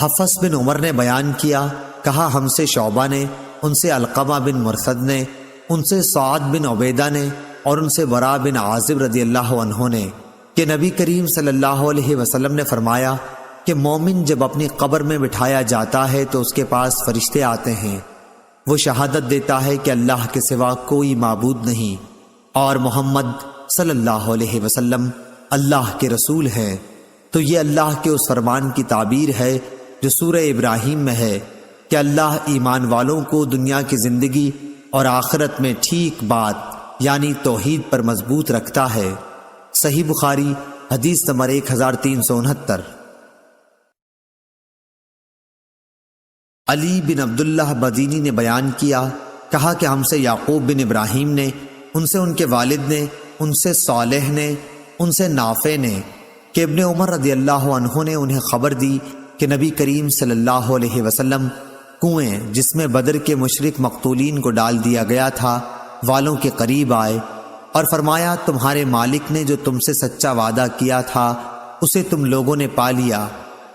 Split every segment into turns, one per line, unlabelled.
حفص بن عمر نے بیان کیا، کہا ہم سے شعبہ نے، ان سے علقمہ بن مرثد نے، ان سے سعد بن عبیدہ نے، اور ان سے برا بن عازب رضی اللہ عنہ نے کہ نبی کریم صلی اللہ علیہ وسلم نے فرمایا کہ مومن جب اپنی قبر میں بٹھایا جاتا ہے تو اس کے پاس فرشتے آتے ہیں، وہ شہادت دیتا ہے کہ اللہ کے سوا کوئی معبود نہیں اور محمد صلی اللہ علیہ وسلم اللہ کے رسول ہیں۔ تو یہ اللہ کے اس فرمان کی تعبیر ہے جو سورہ ابراہیم میں ہے کہ اللہ ایمان والوں کو دنیا کی زندگی اور آخرت میں ٹھیک بات یعنی توحید پر مضبوط رکھتا ہے۔ صحیح بخاری حدیث نمبر 1369۔ علی بن عبداللہ مدینی نے بیان کیا، کہا کہ ہم سے یعقوب بن ابراہیم نے، ان سے ان کے والد نے، ان سے صالح نے، ان سے نافع نے کہ ابن عمر رضی اللہ عنہ نے انہیں خبر دی کہ نبی کریم صلی اللہ علیہ وسلم کنویں جس میں بدر کے مشرک مقتولین کو ڈال دیا گیا تھا والوں کے قریب آئے اور فرمایا تمہارے مالک نے جو تم سے سچا وعدہ کیا تھا اسے تم لوگوں نے پا لیا۔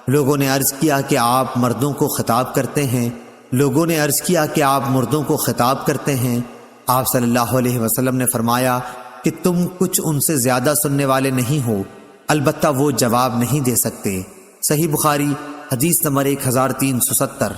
لوگوں نے عرض کیا کہ آپ مردوں کو خطاب کرتے ہیں، لوگوں نے عرض کیا کہ آپ مردوں کو خطاب کرتے ہیں۔ آپ صلی اللہ علیہ وسلم نے فرمایا کہ تم کچھ ان سے زیادہ سننے والے نہیں ہو، البتہ وہ جواب نہیں دے سکتے۔ صحیح بخاری حدیث نمبر 1370۔